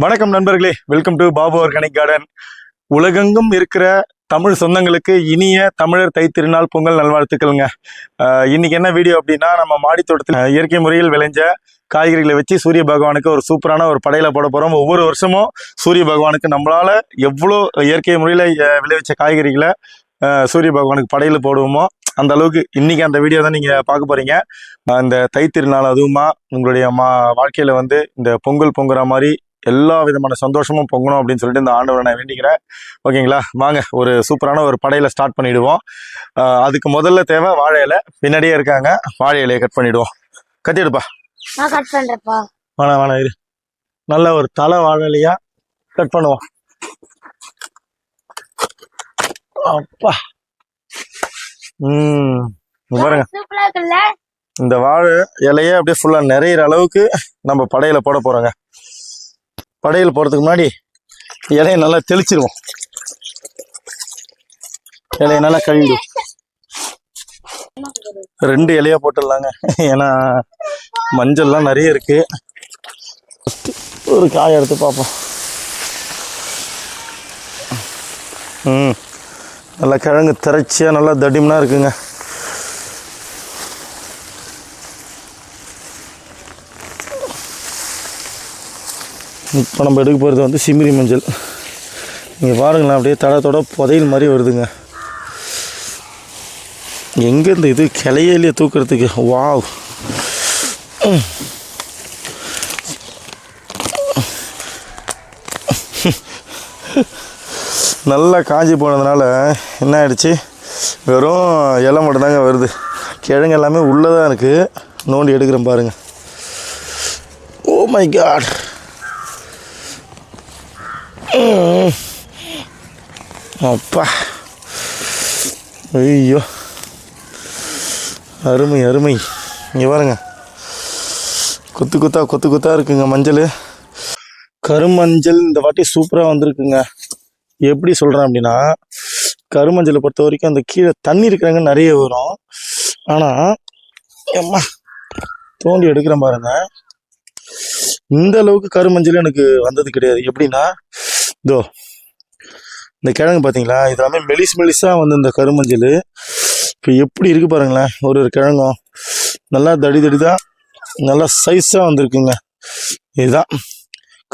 வணக்கம் நண்பர்களே, welcome to Babu organic garden. உலகெங்கும் இருக்கிற தமிழ் சொந்தங்களுக்கு இனிய தமிழர் தைத்திருநாள் பொங்கல் நல்வாழ்த்துக்கள்ங்க. இன்னைக்கு என்ன வீடியோ அப்படின்னா, நம்ம மாடி தோட்டத்தில் இயற்கை முறையில் விளைஞ்ச காய்கறிகளை வச்சு சூரிய பகவானுக்கு ஒரு சூப்பரான ஒரு படையில போட போகிறோம். ஒவ்வொரு வருஷமும் சூரிய பகவானுக்கு நம்மளால எவ்வளோ இயற்கை முறையில் விளைவிச்ச காய்கறிகளை சூரிய பகவானுக்கு படையில போடுவோமோ அந்த அளவுக்கு இன்னைக்கு அந்த வீடியோ தான் நீங்கள் பார்க்க போறீங்க. இந்த தைத்திருநாள் அதுவுமா உங்களுடைய வாழ்க்கையில் வந்து இந்த பொங்கல் பொங்குற மாதிரி எல்லா விதமான சந்தோஷமும் பொங்கணும் அப்படின்னு சொல்லிட்டு இந்த ஆண்டவரை நான் வேண்டிக்கிறேன். ஓகேங்களா, வாங்க ஒரு சூப்பரான ஒரு படையில ஸ்டார்ட் பண்ணிடுவோம். அதுக்கு முதல்ல தேவை வாழை இலை. பின்னாடியே இருக்காங்க, வாழை இலையை கட் பண்ணிடுவோம். கத்தி எடுப்பா. கட் பண்றப்பா. வேணா இரு. நல்ல ஒரு தலை வாழை இலையா கட் பண்ணுவோம். அப்பா பாருங்க, இந்த வாழை இலையே அப்படியே ஃபுல்லா நிறையிற அளவுக்கு நம்ம படையில போட போறோங்க. படையல் போடுறதுக்கு முன்னாடி இலையை நல்லா தெளிச்சிருவோம். இலையை நல்லா கழுவிடுவோம். 2 இலையா போட்டுடலாங்க, ஏன்னா மஞ்சள்லாம் நிறைய இருக்கு. ஒரு காயை எடுத்து பார்ப்போம். நல்லா கிழங்கு திரைச்சியா நல்லா தடிமனா இருக்குங்க. இப்போ நம்ம எடுக்க போகிறது வந்து சிமிரி மஞ்சள். நீங்கள் பாருங்களேன், அப்படியே தடத்தோட புதையல் மாதிரி வருதுங்க. எங்கேருந்து இது கிளையிலேயே தூக்கிறதுக்கு. வாவ், நல்லா காஞ்சி போனதுனால என்ன ஆயிடுச்சு, வெறும் இலை மட்டும்தாங்க வருது. கிழங்கு எல்லாமே உள்ளதான் இருக்குது. நோண்டி எடுக்கிறேன் பாருங்கள். ஓ மை காட், அப்பா, ஐயோ, அருமை அருமை. இங்கே பாருங்க, கொத்து கொத்தா இருக்குங்க மஞ்சள். கருமஞ்சள் இந்த வாட்டி சூப்பராக வந்திருக்குங்க. எப்படி சொல்கிறேன் அப்படின்னா, கருமஞ்சளை பொறுத்த வரைக்கும் அந்த கீழே தண்ணி இருக்கிறாங்க நிறைய வரும். ஆனால் அம்மா தோண்டி எடுக்கிறேன் பாருங்க, இந்த அளவுக்கு கருமஞ்சள் எனக்கு வந்தது கிடையாது. எப்படின்னா, இதோ இந்த கிழங்கு பார்த்தீங்களா, இதெல்லாமே மெலிசாக வந்து இந்த கருமஞ்சள் இப்போ எப்படி இருக்கு பாருங்களேன். ஒரு கிழங்கும் நல்லா தடிதான் நல்லா சைஸாக வந்திருக்குங்க. இதுதான்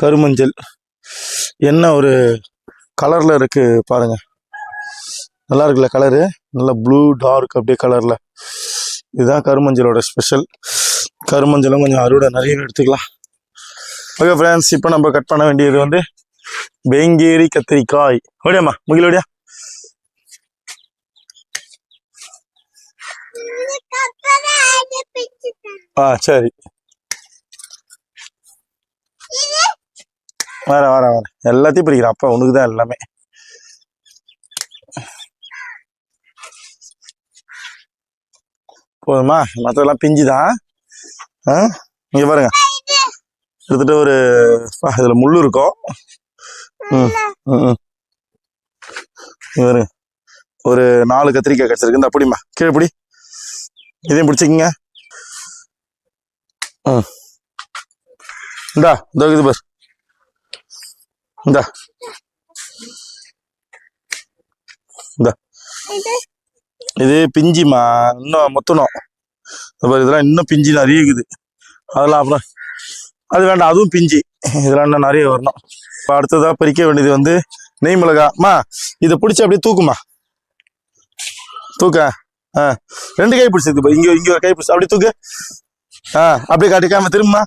கருமஞ்சள். என்ன ஒரு கலரில் இருக்கு பாருங்க, நல்லா இருக்குல்ல கலரு, நல்லா ப்ளூ டார்க் அப்படியே கலரில். இதுதான் கருமஞ்சளோட ஸ்பெஷல். கருமஞ்சளும் கொஞ்சம் அறுவடை நிறைய எடுத்துக்கலாம். ஓகே ஃப்ரெண்ட்ஸ், இப்போ நம்ம கட் பண்ண வேண்டியது வந்து வேங்கேரி கத்திரிக்காய். ஓடியாம்மா, முகில் ஓடியா. சரி, வர எல்லாத்தையும் பிரிக்கிறேன். அப்பா உனக்கு தான் எல்லாமே. போதுமா? மற்றதெல்லாம் பிஞ்சுதான். இங்க பாருங்க, எடுத்துட்டு ஒரு இதுல முள்ளு இருக்கும். ஒரு 4 கத்திரிக்காய் கிடைச்சிருக்கு. இந்த அப்படிமா கீழே பிடி, இதையும் பிடிச்சிக்கிங்க. இந்தா இது பார், இந்தா இது பிஞ்சிமா, இன்னும் மொத்தணும். இதெல்லாம் இன்னும் பிஞ்சு நிறைய இருக்குது. அதெல்லாம் அப்புறம் அது வேண்டாம், அதுவும் பிஞ்சு. இதெல்லாம் இன்னும் நிறைய வரணும். இப்போ அடுத்ததாக பறிக்க வேண்டியது வந்து நெய் மிளகாய்மா. இதை பிடிச்சி அப்படியே தூக்குமா, தூக்க. 2 கை பிடிச்சிருக்கு. இங்கே ஒரு கை பிடிச்சி அப்படியே தூக்கு. அப்படியே காட்டிக்காம திரும்பமா.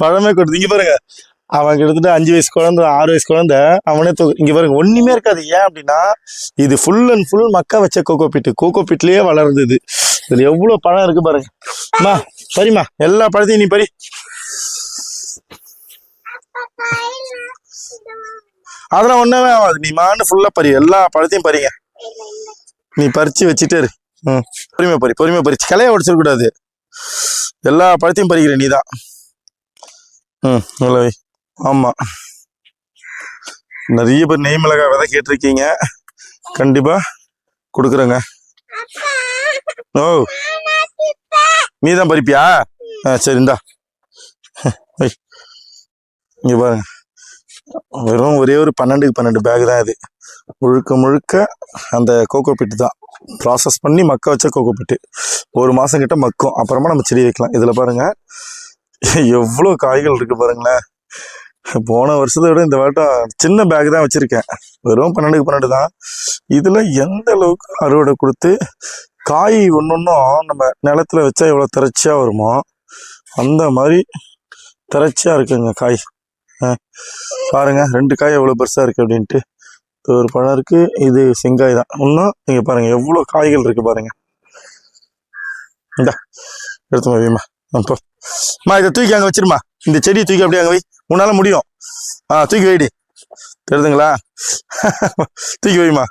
பழமே கொட்டுது. இங்கே பாருங்க, அவன் கிட்டத்தட்ட 5 வயசு குழந்தை, 6 வயசு குழந்தை, அவனே இங்கே பாருங்க ஒன்றுமே இருக்காது. ஏன் அப்படின்னா, இது ஃபுல் அண்ட் ஃபுல் மக்கா வச்ச கோகோ பீட்லேயே வளருது. இதுல எவ்வளவு பழம் இருக்கு பாருங்க. அம்மா சரிம்மா, எல்லா பழத்தையும் நீ பறி. அதெல்லாம் ஒண்ணுமே ஆகாது, நீ மான்னு ஃபுல்லா பறி, எல்லா பழத்தையும் பறிங்க. நீ பறிச்சு வச்சுட்டே இரு. பொறுமையா பறிச்சு கிளைய உடைச்சிட கூடாது. எல்லா பழத்தையும் பறிக்கிற நீதான். ஆமா, நிறைய பேர் நெய் மிளகாய் விதை கேட்டிருக்கீங்க, கண்டிப்பா கொடுக்குறேங்க. ஓ, நீ தான் பறிப்பியா? சரி, இந்தா வை. இங்க பாருங்க, வெறும் ஒரே ஒரு 12 பேக் தான் இது. முழுக்க முழுக்க அந்த கோகோ பிட்டு தான் ப்ராசஸ் பண்ணி மக்க வச்ச கோகோ பிட்டு. 1 மாதம் கிட்ட மக்கும், அப்புறமா நம்ம செடி வைக்கலாம். இதில் பாருங்க எவ்வளோ காய்கள் இருக்கு பாருங்களேன். போன வருஷத்தை விட இந்த வாட்டம் சின்ன பேக் தான் வச்சுருக்கேன், வெறும் 12 தான். இதில் எந்த அளவுக்கு அறுவடை கொடுத்து காய் ஒன்றும் நம்ம நிலத்துல வச்சா எவ்வளோ திரட்சியாக வருமோ அந்த மாதிரி திரட்சியாக இருக்குங்க காய். பாருங்க 2 காய் எவ்வளோ பெருசாக இருக்குது அப்படின்ட்டு. ஒரு பழம் இருக்குது, இது செங்காய் தான். இன்னும் நீங்கள் பாருங்கள் எவ்வளோ காய்கள் இருக்குது பாருங்கள். இந்தா எடுத்து வைமா. அப்போம்மா இதை தூக்கி அங்கே வச்சிருமா, இந்த செடியை தூக்கி அப்படியே அங்கே வை, உன்னால் முடியும். தூக்கி வைடி, தெரியுதுங்களா? தூக்கி வைமா.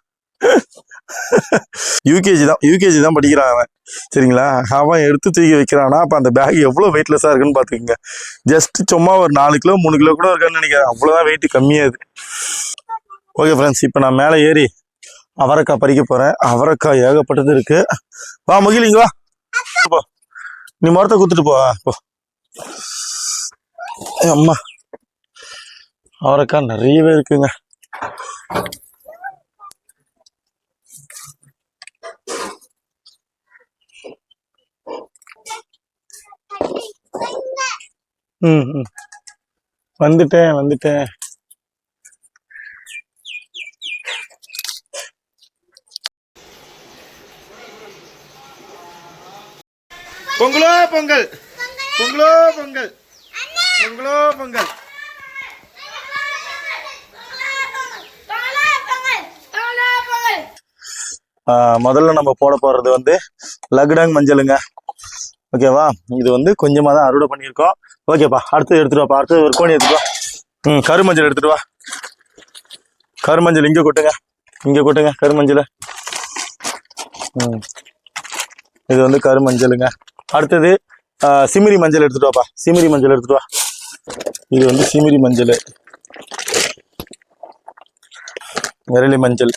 யூகேஜி தான் படிக்கிறான் அவன், சரிங்களா? அவன் எடுத்து தூக்கி வைக்கிறான்னா அப்போ அந்த பேக் எவ்வளோ வெயிட்லெஸ்ஸாக இருக்குன்னு பார்த்துக்கோங்க. ஜஸ்ட் சும்மா ஒரு 4 கிலோ 3 கிலோ கூட இருக்கான்னு நினைக்கிறேன், அவ்வளோதான் வெயிட் கம்மியாகுது. ஓகே ஃப்ரெண்ட்ஸ், இப்போ நான் மேலே ஏறி அவரைக்காய் பறிக்க போகிறேன். அவரைக்காய் ஏகப்பட்டது இருக்குது. வா முகில், இங்கே வா. போ, நீ மரத்தை குத்துட்டு போ. போ அம்மா, அவரைக்காய் நிறையவே இருக்குங்க. வந்துட்டேன். பொங்கலோ பொங்கல், பொங்கலோ பொங்கல், பொங்கலோ பொங்கல். முதல்ல நம்ம போட போறது வந்து லக்டாங் மஞ்சளுங்க, ஓகேவா? இது வந்து கொஞ்சமாக தான் அறுவடை பண்ணியிருக்கோம். ஓகேப்பா, அடுத்து எடுத்துட்டு வாப்பா. அடுத்து ஒரு கோணி எடுத்துட்டு வா. கருமஞ்சள் எடுத்துட்டு வா. கருமஞ்சள் இங்கே கொட்டுங்க, கருமஞ்சள். இது வந்து கருமஞ்சளுங்க. அடுத்தது சிமிரி மஞ்சள் எடுத்துட்டு வாப்பா. சிமிரி மஞ்சள் எடுத்துட்டு வா. இது வந்து சிமிரி மஞ்சள். விரலி மஞ்சள்.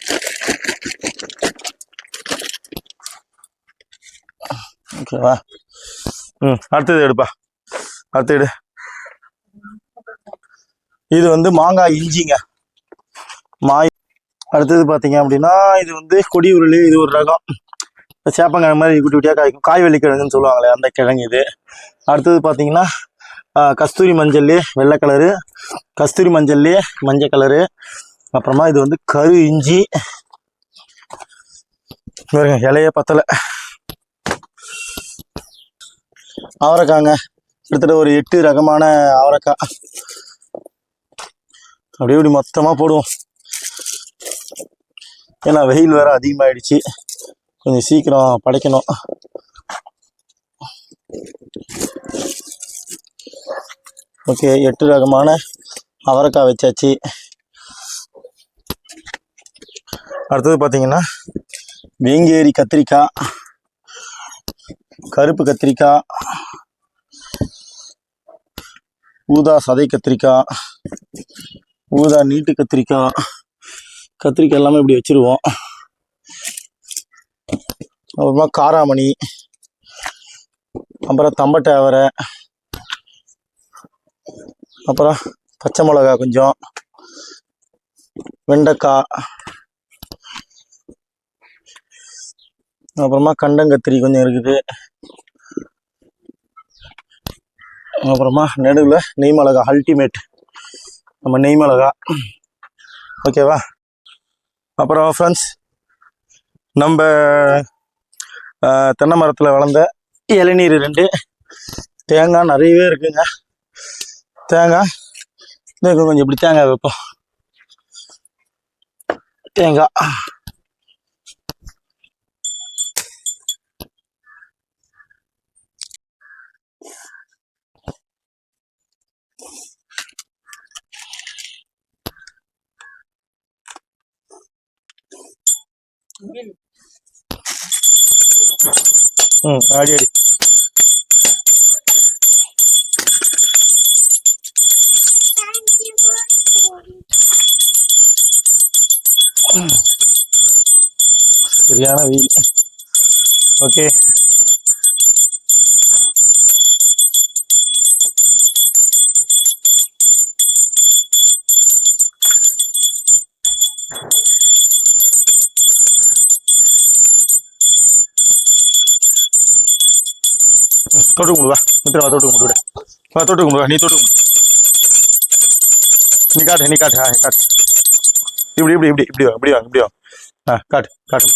ஓகேவா? அடுத்தது எடுப்பா. அடுத்து எடு. இது வந்து மாங்காய் இஞ்சிங்க, அடுத்தது பார்த்தீங்க அப்படின்னா இது வந்து கொடி உருளி. இது ஒரு ரகம், சேப்பங்கிழங்கு மாதிரி குட்டி குட்டியாக காய்க்கும், காய்வெள்ளி கிழங்குன்னு சொல்லுவாங்களே அந்த கிழங்கு இது. அடுத்தது பார்த்தீங்கன்னா கஸ்தூரி மஞ்சள் வெள்ளை கலரு, கஸ்தூரி மஞ்சள் மஞ்சள் கலரு. அப்புறமா இது வந்து கரு இஞ்சி. இலைய பத்தலை. அவரைக்காங்க, கிட்டத்தட்ட ஒரு 8 ரகமான அவரைக்காய். அப்படியே இப்படி மொத்தமாக போடுவோம், ஏன்னா வெயில் வேற அதிகமாகிடுச்சு, கொஞ்சம் சீக்கிரம் படைக்கணும். ஓகே, 8 ரகமான அவரைக்காய் வச்சாச்சு. அடுத்தது பார்த்தீங்கன்னா வேங்கேரி கத்திரிக்காய், கருப்பு கத்திரிக்காய், ஊதா சதை கத்திரிக்காய், ஊதா நீட்டு கத்திரிக்காய். கத்திரிக்காய் எல்லாமே இப்படி வச்சிருவோம். அப்புறமா காராமணி, அப்புறம் தம்பட்டை அவரை, அப்புறம் பச்சை மிளகா கொஞ்சம், வெண்டைக்காய், அப்புறமா கண்டங்கத்திரி கொஞ்சம் இருக்குது. அப்புறமா நடுவில் நெய் மிளகா, அல்டிமேட் நம்ம நெய் மிளகா, ஓகேவா? அப்புறம் ஃப்ரெண்ட்ஸ், நம்ம தென்னை மரத்தில் வளர்ந்த இளநீர் 2, தேங்காய் நிறையவே இருக்குங்க. தேங்காய் கொஞ்சம் இப்படி தேங்காய் வைப்போம். தேங்காய் ஆடி ஆடி. சரியான வெயில். ஓகே, தொட்டு கும்பிடுவா மித்திரவா, தொட்டு கும்பிடு வா, தொட்டு கும்பிடுவா, நீ தொட்டு கும்பிடு. நீ காட்டு, நீ காட்டு, காட்டு. இப்படி இப்படி இப்படி இப்படி வா, இப்படி வா, இப்படி வா. காட்டு காட்டு.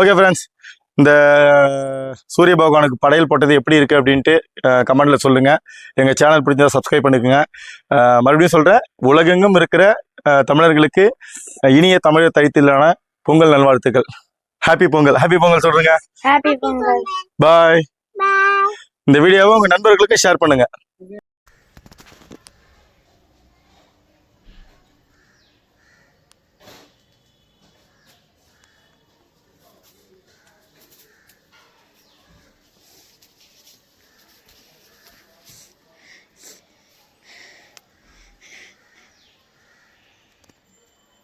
ஓகே ஃப்ரெண்ட்ஸ், இந்த சூரிய பகவானுக்கு படையல் போட்டது எப்படி இருக்குது அப்படின்ட்டு கமெண்டில் சொல்லுங்கள். எங்கள் சேனல் பிடிச்சதை சப்ஸ்கிரைப் பண்ணிக்கோங்க. மறுபடியும் சொல்கிறேன், உலகெங்கும் இருக்கிற தமிழர்களுக்கு இனிய தமிழ் தைத்திலான பொங்கல் நல்வாழ்த்துக்கள். ஹாப்பி பொங்கல், ஹாப்பி பொங்கல் சொல்கிறேங்க. ஹாப்பி பொங்கல். பாய். இந்த வீடியோவை உங்கள் நண்பர்களுக்கு ஷேர் பண்ணுங்கள்.